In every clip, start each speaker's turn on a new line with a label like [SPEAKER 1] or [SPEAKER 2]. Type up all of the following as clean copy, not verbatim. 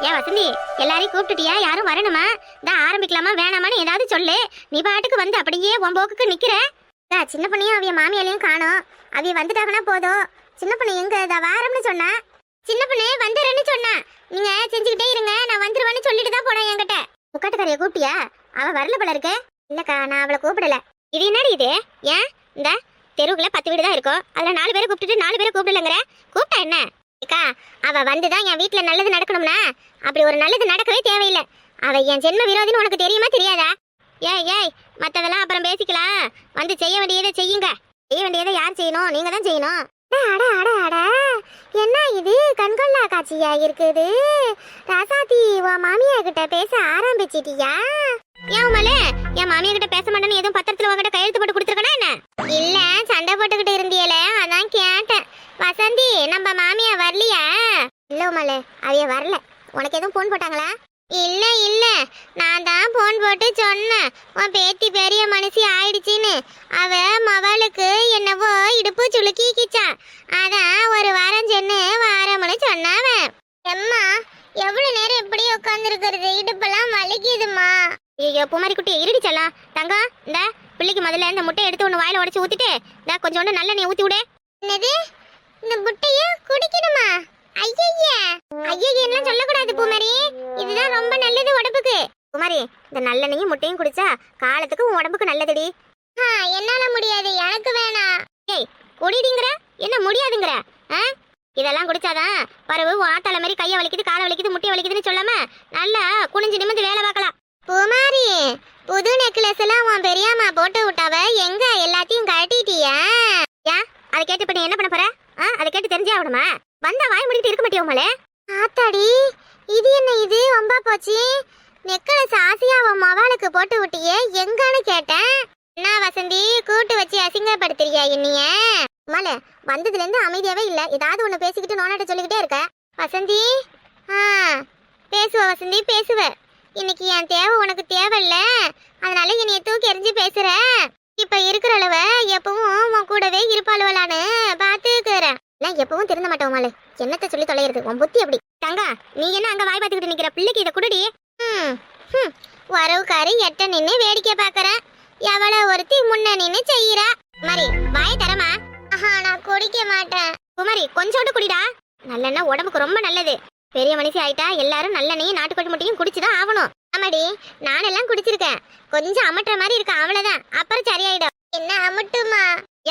[SPEAKER 1] ஏன் வசந்தி, எல்லாரையும் கூப்பிட்டுட்டியா? யாரும் வரணுமா? தான் ஆரம்பிக்கலாமா வேணாமான்னு ஏதாவது சொல்லு. நீ பாட்டுக்கு வந்து அப்படியே உன் போக்குக்கு நிக்கிற. சின்ன பொண்ணையும் அவிய மாமியாலையும் காணோம். அவிய வந்துட்டாங்கன்னா போதும். சின்ன பொண்ணு எங்க வாரம்னு சொன்னா? சின்ன பொண்ணு வந்துடுறேன்னு சொன்னா. நீங்க செஞ்சுக்கிட்டே இருங்க, நான் வந்துருவேன்னு சொல்லிட்டு தான் போனேன் என்கிட்ட. முக்காட்டுக்காரைய கூப்பிட்டியா? அவ வரல போல இருக்கு. இல்லக்கா, நான் அவளை கூப்பிடல. இது என்னடி இது? ஏன் இந்த தெருவுக்குள்ள 10 வீடு தான் இருக்கும். அதுல 4 பேரை கூப்பிட்டுட்டு 4 பேரை கூப்பிடலங்கிற? கூப்பிட்டா என்ன? அக்கா, அவ வந்துதான் என் வீட்டுல நல்லது நடக்கணும்னா அப்படி ஒரு நல்லது நடக்கவே தேவையில்லை. அவ என் ஜென்ம விரோதின்னு உனக்கு தெரியுமா தெரியாதா? ஏய் மத்ததெல்லாம் அப்புறம் பேசிக்கலாம். வந்து செய்ய வேண்டியதை செய்யுங்க. செய்ய வேண்டியதை யார் செய்யணும்? நீங்க தான் செய்யணும். என்ன இது கண்கொள்ளா காட்சியா இருக்குது? ராசாத்தி, உன் மாமியா கிட்ட பேச ஆரம்பிச்சிட்டியா? ஏன் மலே, என் மாமியா கிட்ட பேச மாட்டேன்னு எதுவும் பத்திரத்துல உங்ககிட்ட கையெழுத்து போட்டு கொடுத்துருக்கனா என்ன? இல்ல, சண்டை போட்டுக்கிட்டு இருந்தியல, அதான் கேட்டேன். வசந்தி, நம்ம மாமியா வரலையா? இல்ல மலே, அவைய வரல. உனக்கு எதுவும் போன் போட்டாங்களா? இல்ல, நான் தான் போன் போட்டு சொன்னேன் உன் பேத்தி பெரிய மனுஷி ஆயிடுச்சின்னு. அவ மவளுக்கு என்னவோ இடுப்பு சுளுக்கிக்கிச்சான். அதான் ஒரு வாரம் சென்னு வாரம்னு சொன்னாவ. அம்மா, எவ்வளவு நேரம் இப்படி உட்காந்துருக்கிறது? இடுப்பெல்லாம் வலிக்குதுமா. ஐயோ பூமாரி குட்டி, இருடிச்சலாம். தங்கம், இந்த பிள்ளைக்கு முதல்ல இந்த முட்டையை எடுத்து ஒன்று வாயில உடச்சு ஊத்திட்டு இந்த கொஞ்சோண்டு நல்ல நீ ஊத்தி விடு. என்னது, இந்த முட்டைய குடிக்கணுமா? ஐயையெல்லாம் சொல்லக்கூடாது பூமாரி, இதுதான் ரொம்ப நல்லது உடம்புக்கு. பூமாரி, இந்த நல்லெண்ணையும் முட்டையும் குடிச்சா காலத்துக்கு உன் உடம்புக்கு நல்லதுடி. என்னால முடியாது, எனக்கு வேணாம். ஏய், குடிடிங்கிற என்ன முடியாதுங்கிற? இதெல்லாம் குடிச்சாதான் பரவு ஆத்தால மாதிரி கையை வலிக்குது, காலை வலிக்குது, முட்டையை வலிக்குதுன்னு சொல்லாம நல்லா குனிஞ்சு நிமிந்து வேலை பார்க்கலாம். பூமாரி, புது நெக்லஸ் எல்லாம் உன் பெரியம்மா போட்டு விட்டாவ, எங்க எல்லாத்தையும் கட்டிட்டியா? ஏன் அதை கேட்டு பண்ணி என்ன பண்ண போற? அதை கேட்டு தெரிஞ்சே ஆகணுமா? வந்தா வாய் முடிக்கிட்டு இருக்க மாட்டியோமலே. ஆத்தாடி, இது என்ன இது வம்பா போச்சு. நெக்லஸ் ஆசையா உன் மவாளுக்கு போட்டு விட்டியே, எங்கன்னு கேட்டேன். என்ன வசந்தி, கூட்டு வச்சு அசிங்கப்படுத்துறியா என்னைய? மலை வந்ததுல இருந்து அமைதியாவே இல்ல, ஏதாவது ஒண்ணு பேசிக்கிட்டு நோனாட்ட சொல்லிக்கிட்டே இருக்க. வசந்தி, பேசுவ வசந்தி, பேசுவ. இன்னைக்கு என் தேவை உனக்கு தேவையில்ல, அதனால என்னைய தூக்கி எறிஞ்சு பேசுற. இப்ப இருக்கிற அளவ எப்பவும் உன் கூடவே இருப்பாளுவலான்னு பாத்துக்கிறேன். நான் எப்பவும் திருந்த மாட்டோம் மாலு, என்னத்த சொல்லி தொலைகிறது உன் புத்தி அப்படி. தங்கா, நீ என்ன அங்க வாய் பார்த்துக்கிட்டு நிக்கிற? பிள்ளைக்கு இதை குடுடி. வரவுக்காரி எட்ட நின்னு வேடிக்கை பாக்குறேன். எவ்வளவு ஒருத்தி முன்ன நின்னு செய்யறா மாதிரி. வாய தரமா? நான் குடிக்க மாட்டேன். குமாரி, கொஞ்சோண்டு குடிடா. நல்லெண்ணா உடம்புக்கு ரொம்ப நல்லது. பெரிய மனுஷி ஆயிட்டா எல்லாரும் நல்லெண்ணையும் நாட்டுக்கோட்டை முட்டையும் குடிச்சுதான் ஆகணும். ஆமாடி, நானெல்லாம் குடிச்சிருக்கேன். கொஞ்சம் அமட்டுற மாதிரி இருக்கு, அவ்வளவுதான். அப்புறம் சரியாயிடும். என்ன அமட்டுமா?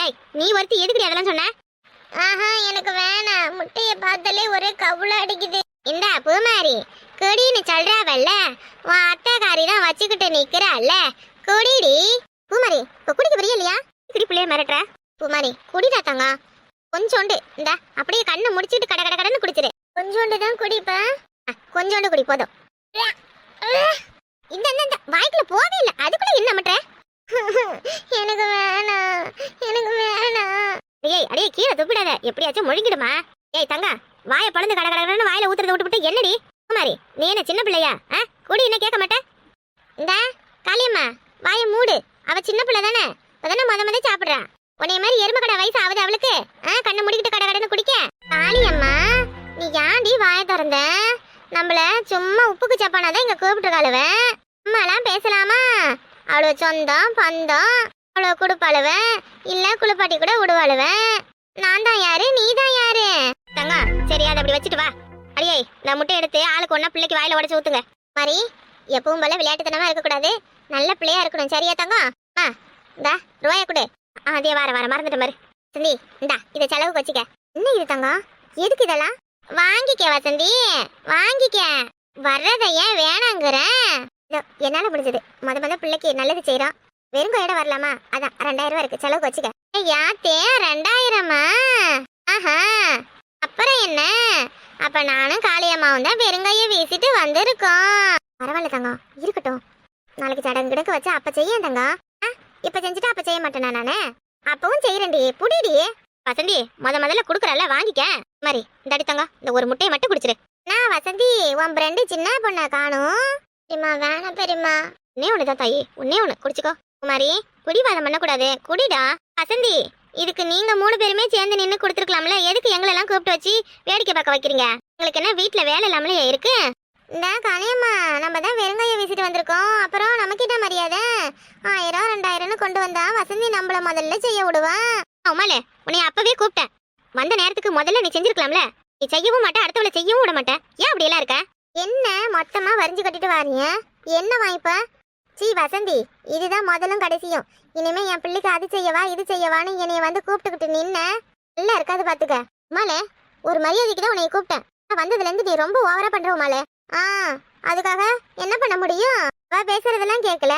[SPEAKER 1] ஏய், நீ ஒருத்தி எதுக்குடி அதெல்லாம் சொன்ன? எனக்கு வேணாம். முட்டைய பார்த்தாலே ஒரே கவுள அடிக்குது. இந்த பூமாரி, குடின்னு சொல்றாவல்ல, உன் அத்தைக்காரி தான் வச்சுக்கிட்டு நிக்கிறாள்ல, குடிடி. பூமாரி, இப்ப குடிக்க வரையா இல்லையா? குடி, பிள்ளைய மிரட்டுற. பூமாரி, குடிடா தங்க. கொஞ்சோண்டு இந்த அப்படியே கண்ணை முடிச்சுட்டு கட கட கடன்னு குடிச்சிரு. கொஞ்சோண்டு தான் குடிப்பேன். கொஞ்சோண்டு குடி போதும். இந்த வாய்க்குள்ள போவே இல்லை, அதுக்குள்ள என்ன மற்ற? எனக்கு வேணாம், எனக்கு வேணாம். ஏய், அடியே கீழே துப்பிடாத, எப்படியாச்சும் முழுங்கிடுமா. ஏய் தங்கா, வாயை பழந்து கட கடன்னு வாயில ஊத்துறத விட்டுவிட்டு என்னடி? குமாரி, நீ என்ன சின்ன பிள்ளையா? குடி, என்ன கேட்க மாட்டேன். இந்த காளியம்மா, வாயை மூடு. அவ சின்ன பிள்ளை தானே, அதானே முத சாப்பிடுறா. உன்னைய மாதிரி எரும கடை வயசு ஆகுது அவளுக்கு. கண்ணை முடிக்கிட்டு கட கடன்னு குடிக்க. காளியம்மா, நீ ஏன்டி வாயை திறந்த? நம்மள சும்மா உப்புக்கு சப்பானாதான் இங்க கூப்பிட்டுருக்காளுவ. அம்மாலாம் பேசலாமா? அவ்வளோ சொந்தம் பந்தம், அவ்வளோ குடுப்பாளுவ, இல்ல குளிப்பாட்டி கூட விடுவாளுவேன். நான் தான் யாரு, நீ தான் யாரு? தங்கா, சரி அதை அப்படி வச்சுட்டு வா. அடியே, நான் முட்டை எடுத்து ஆளுக்கு ஒன்னா பிள்ளைக்கு வாயில உடச்சு ஊத்துங்க. மாதிரி எப்பவும் போல விளையாட்டுத்தனமா இருக்கக்கூடாது, நல்ல பிள்ளையா இருக்கணும். சரியா தங்கம்? இந்தா ரூபாய கொடு. அதே வார மறந்துட்ட மாதிரி. வசந்தி, இந்தா இதை செலவுக்கு வச்சுக்க. என்ன இது தங்கம், எதுக்கு இதெல்லாம்? வாங்கிக்க வசந்தி, வாங்கிக்க. வர்றத ஏன் வேணாங்கிற? என்னால முடிஞ்சது. முத பிள்ளைக்கு நல்லது செய்யறோம். வெறும் கையோட வரலாமா? அதான் 2000 ரூபாய் இருக்கு, செலவுக்கு வச்சுக்க. யாத்தே 2000மா? அப்புறம் என்ன? அப்ப நானும் காளியம்மாவும் தான் வெறுங்கைய வீசிட்டு வந்திருக்கோம். பரவாயில்ல தங்கம், இருக்கட்டும். நாளைக்கு சடங்கு கிடக்கு வச்சா அப்ப செய்ய தங்கம். இப்ப செஞ்சுட்டா அப்ப செய்ய மாட்டேனா நானு? அப்பவும் செய்யறேன்டி, புடிடி. வசந்தி, முதல்ல குடுக்கறல்ல, வாங்கிக்க. மாதிரி இந்த அடி தங்கம், இந்த ஒரு முட்டையை மட்டும் குடிச்சிரு. நான் வசந்தி, உன் ஃப்ரெண்டு சின்ன பொண்ண காணும். பெரியமா வேணாம் பெரியமா. உன்னே ஒண்ணுதான் தாயி, உன்னே ஒண்ணு குடிச்சுக்கோ. குமாரி, குடிவாதம் பண்ணக்கூடாது, குடிடா. வசந்தி, இதுக்கு நீங்க 3 பேருமே சேர்ந்து நின்னு கொடுத்துருக்கலாம்ல, எதுக்கு எங்களெல்லாம் கூப்பிட்டு வச்சு வேடிக்கை பார்க்க வைக்கிறீங்க? உங்களுக்கு என்ன வீட்டுல வேலை இல்லாமலே இருக்கு? இந்த கனியம்மா நம்ம தான் வெறுங்கைய வீசிட்டு வந்திருக்கோம். அப்புறம் நமக்கிட்ட மரியாதை 1000 2000ன்னு கொண்டு வந்தா வசந்தி நம்மள முதல்ல செய்ய விடுவான். உமாலே உன்னை அப்பவே கூப்பிட்டேன். வந்த நேரத்துக்கு முதல்ல நீ செஞ்சிருக்கலாம்ல. நீ செய்யவும் மாட்டே, அடுத்தவளை செய்யவும் விட மாட்டேன். ஏன் அப்படி எல்லாம் இருக்க? என்ன மொத்தமா வரிஞ்சு கட்டிட்டு வாரீங்க? என்ன வாய்ப்பா? சீ வசந்தி, இதுதான் முதலும் கடைசியும். இனிமே என் பிள்ளைக்கு அது செய்யவா இது செய்யவான்னு என்னைய வந்து கூப்பிட்டுக்கிட்டு நின்ன நல்லா இருக்காது பாத்துக்க. உமாலே ஒரு மரியாதைக்கு தான் உன்னை கூப்பிட்டேன். வந்ததுல இருந்து நீ ரொம்ப ஓவரா பண்ற உமாலே. அதுக்காக என்ன பண்ண முடியும்? அவ பேசுறதெல்லாம் கேட்கல,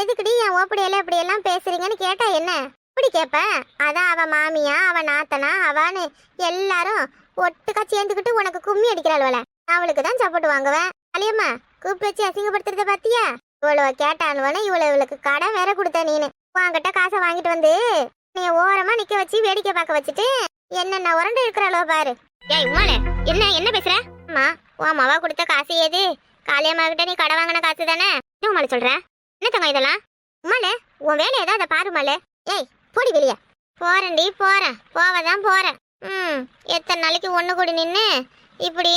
[SPEAKER 1] எதுக்குடி என் ஓப்படியில இப்படி எல்லாம் பேசுறீங்கன்னு கேட்டா என்ன இப்படி கேப்ப? அதான் அவ மாமியா அவ நாத்தனா அவன்னு எல்லாரும் ஒட்டுக்கா சேர்ந்துக்கிட்டு உனக்கு கும்மி அடிக்கிறாள்வல. அவளுக்கு தான் சப்போர்ட் வாங்குவேன். அலியம்மா கூப்பிட்டு வச்சு அசிங்கப்படுத்துறத பாத்தியா? இவ்வளவு கேட்டானுவன இவளுக்கு கடை வேற கொடுத்த நீனு. வாங்கிட்ட காசை வாங்கிட்டு வந்து நீ ஓரமா நிக்க வச்சு வேடிக்கை பார்க்க வச்சுட்டு என்னென்ன உரண்டு இருக்கிறாளோ பாரு. ஏய் உமாலே என்ன என்ன பேசுற? அம்மா உன் மாவா கொடுத்த காசு ஏது? காளியம்மா கிட்ட நீ கடை வாங்கின காசு தானே? என்ன உமாலே சொல்ற? என்ன தங்க இதெல்லாம்? உமாலே உன் வேலை ஏதாவது பாரு உமாலே. ஏய் போடி வெளிய. போறேன்டி போறேன், போவதான் போறேன். எத்தனை நாளைக்கு ஒண்ணு கூடி நின்னு இப்படி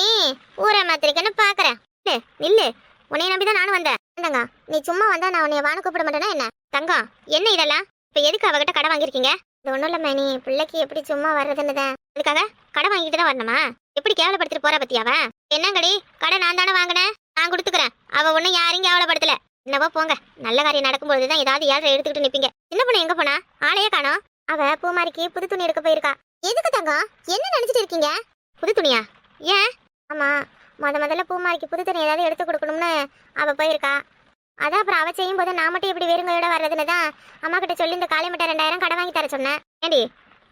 [SPEAKER 1] ஊரை மாத்திரிக்கன்னு பாக்குறேன். நில்லு, உன்னை நம்பிதான் நானும் வந்தேன். தங்க நீ சும்மா வந்தா நான் உன்னை வான கூப்பிட மாட்டேனா என்ன? தங்கம் என்ன இதெல்லாம்? இப்ப எதுக்கு அவகிட்ட கடை வாங்கிருக்கீங்க? இது ஒண்ணும் இல்ல மேனி, பிள்ளைக்கு எப்படி சும்மா வர்றதுன்னுதான். அதுக்காக கடை வாங்கிட்டு தான் வரணுமா? எப்படி கேவலப்படுத்திட்டு போற பத்தியாவ? என்னங்கடி கடை நான் தானே வாங்கினேன், நான் கொடுத்துக்கிறேன். அவ ஒன்னும் யாரையும் கேவலப்படுத்தல. என்னவோ போங்க, நல்ல காரியம் நடக்கும்போதுதான் ஏதாவது ஏழை எடுத்துக்கிட்டு நிப்பீங்க. சின்ன பொண்ணு எங்க போனா? ஆளையே காணோம். அவ பூமாரிக்கு புது துணி எடுக்க போயிருக்கா. எதுக்கு தங்கம்? என்ன நினைச்சிட்டு இருக்கீங்க? புது துணியா? ஏன்? ஆமா, முதல்ல பூமாரிக்கு புது துணி ஏதாவது எடுத்து கொடுக்கணும்னு அவ போயிருக்கா. அதான் அப்புறம் அவ செய்யும் போது நான் மட்டும் எப்படி வெறுங்கையோட வர்றதுன்னு தான் அம்மா கிட்ட சொல்லி இந்த காலை முட்டை 2000 கடை வாங்கி தர சொன்னேன். ஏண்டி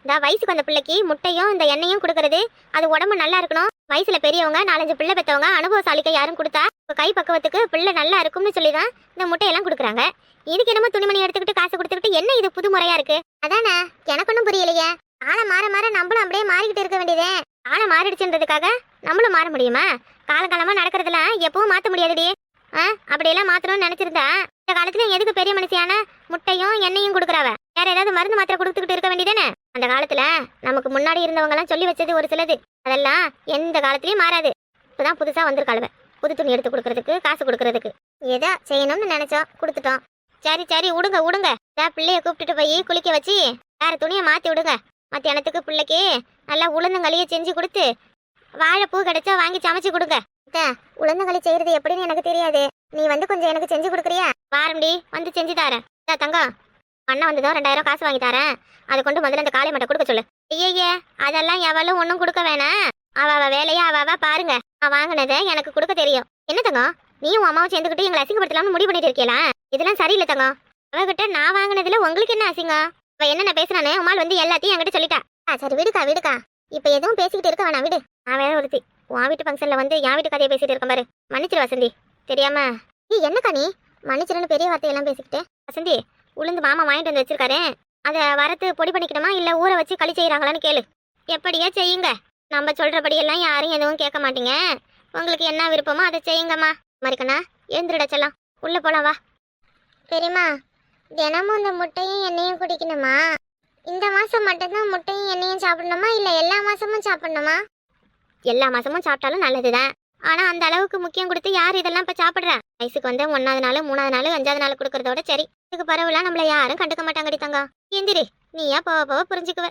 [SPEAKER 1] இந்த வயசுக்கு வந்த பிள்ளைக்கு முட்டையும் இந்த எண்ணெயும் கொடுக்கறது அது உடம்பு நல்லா இருக்கணும். வயசுல பெரியவங்க 4-5 பிள்ளை பெற்றவங்க அனுபவசாலிக்க யாரும் கொடுத்தா கை பக்குவத்துக்கு பிள்ளை நல்லா இருக்கும்னு சொல்லிதான் இந்த முட்டையெல்லாம் கொடுக்குறாங்க. இதுக்கு என்னமோ துணிமணி எடுத்துக்கிட்டு காசு கொடுத்துக்கிட்டு என்ன இது புது முறையா இருக்கு? அதானே எனக்கு ஒன்றும் புரியலையே. ஆளை மாற மாற நம்மளும் அப்படியே மாறிக்கிட்டு இருக்க வேண்டியதே. ஆளை மாறிடுச்சுன்றதுக்காக நம்மளும் மாற முடியுமா? காலங்காலமா நடக்கிறதுலாம் எப்பவும் மாற்ற முடியாதுடி. அப்படியெல்லாம் மாத்தணும்னு நினைச்சிருந்தா இந்த காலத்துல எதுக்கு பெரிய மனுஷியான முட்டையும் எண்ணெயும் கொடுக்குறாவ? வேற ஏதாவது மருந்து மாத்திரை கொடுத்துக்கிட்டு இருக்க வேண்டியதானே? அந்த காலத்துல நமக்கு முன்னாடி இருந்தவங்க எல்லாம் சொல்லி வச்சது ஒரு சிலது, அதெல்லாம் எந்த காலத்திலயும் மாறாது. இப்பதான் புதுசா வந்திருக்காளுவ புது துணி எடுத்து கொடுக்கறதுக்கு காசு கொடுக்கறதுக்கு. ஏதோ செய்யணும்னு நினைச்சோம், கொடுத்துட்டோம். சரி சரி விடுங்க விடுங்க. பிள்ளைய கூப்பிட்டுட்டு போய் குளிக்க வச்சு வேற துணியை மாத்தி விடுங்க. மத்தியானத்துக்கு பிள்ளைக்கு நல்லா உளுந்தங்களிய செஞ்சு கொடுத்து வாழைப்பூ கிடைச்சா வாங்கி சமைச்சு கொடுங்க. உளுந்தங்களி செய்யறது எப்படின்னு எனக்கு தெரியாது, நீ வந்து கொஞ்சம் எனக்கு செஞ்சு கொடுக்குறியா? வாரம்டி, வந்து செஞ்சு தரேன். தங்கம் அண்ணா வந்ததும் 2000 காசு வாங்கி தரேன். அதை கொண்டு முதல்ல அந்த காளை மட்டும் கொடுக்க சொல்லு. ஐயே அதெல்லாம் எவளும் ஒன்றும் கொடுக்க வேணாம். அவ வேலையா அவ பாருங்க. நான் வாங்கினதை எனக்கு கொடுக்க தெரியும். என்ன தங்கம் நீயும் அம்மாவும் சேர்ந்துக்கிட்டு எங்களை அசிங்கப்படுத்தலாம்னு முடிவு பண்ணிட்டு இருக்கீங்களா? இதெல்லாம் சரியில்லை தங்கம். அவகிட்ட நான் வாங்கினதுல உங்களுக்கு என்ன அசிங்கம்? அவ என்ன பேசுறானே உமால் வந்து எல்லாத்தையும் என்கிட்ட சொல்லிட்டா. சரி விடுக்கா விடுக்கா, இப்ப எதுவும் பேசிக்கிட்டு இருக்க வேணாம் விடு. நான் வேற ஒருத்தி உன் வீட்டு ஃபங்க்ஷன்ல வந்து என் வீட்டு கதையை பேசிட்டு இருக்க பாரு. மன்னிச்சிரு வசந்தி, தெரியாம. என்னக்கா நீ மன்னிச்சிருன்னு பெரிய வார்த்தையெல்லாம் பேசிக்கிட்டு? வசந்தி உளுந்து மாமா வாங்கிட்டு வந்து வச்சிருக்காரு, அதை வரத்து பொடி பண்ணிக்கணுமா இல்ல ஊற வச்சு களி செய்யறாங்களான்னு கேளு. எப்படியா செய்யுங்க, நம்ம சொல்றபடியெல்லாம் யாரும் எதுவும் கேட்க மாட்டீங்க. உங்களுக்கு என்ன விருப்பமோ அதை செய்யுங்கம்மா. மறிக்கண்ணா எழுந்துடச்சலாம், உள்ள போலாம் வா. பெரியம்மா தினமும் இந்த முட்டையும் எண்ணெயும் குடிக்கணுமா? இந்த மாசம் மட்டும்தான் முட்டையும் எண்ணெயும் சாப்பிடணுமா இல்ல எல்லா மாசமும் சாப்பிடணுமா? எல்லா மாசமும் சாப்பிட்டாலும் நல்லதுதான். ஆனா அந்த அளவுக்கு முக்கியம் கொடுத்து யார் இதெல்லாம் இப்ப சாப்பிடுறா? வயசுக்கு வந்து 1ஆவது நாள் 3ஆவது நாள் 5ஆவது நாள் கொடுக்கறதோட சரி. இதுக்கு பரவலாம் நம்மள யாரும் கண்டுக்க மாட்டாங்கடி தங்கம். எந்திரி, நீயா போக போக புரிஞ்சுக்குவ.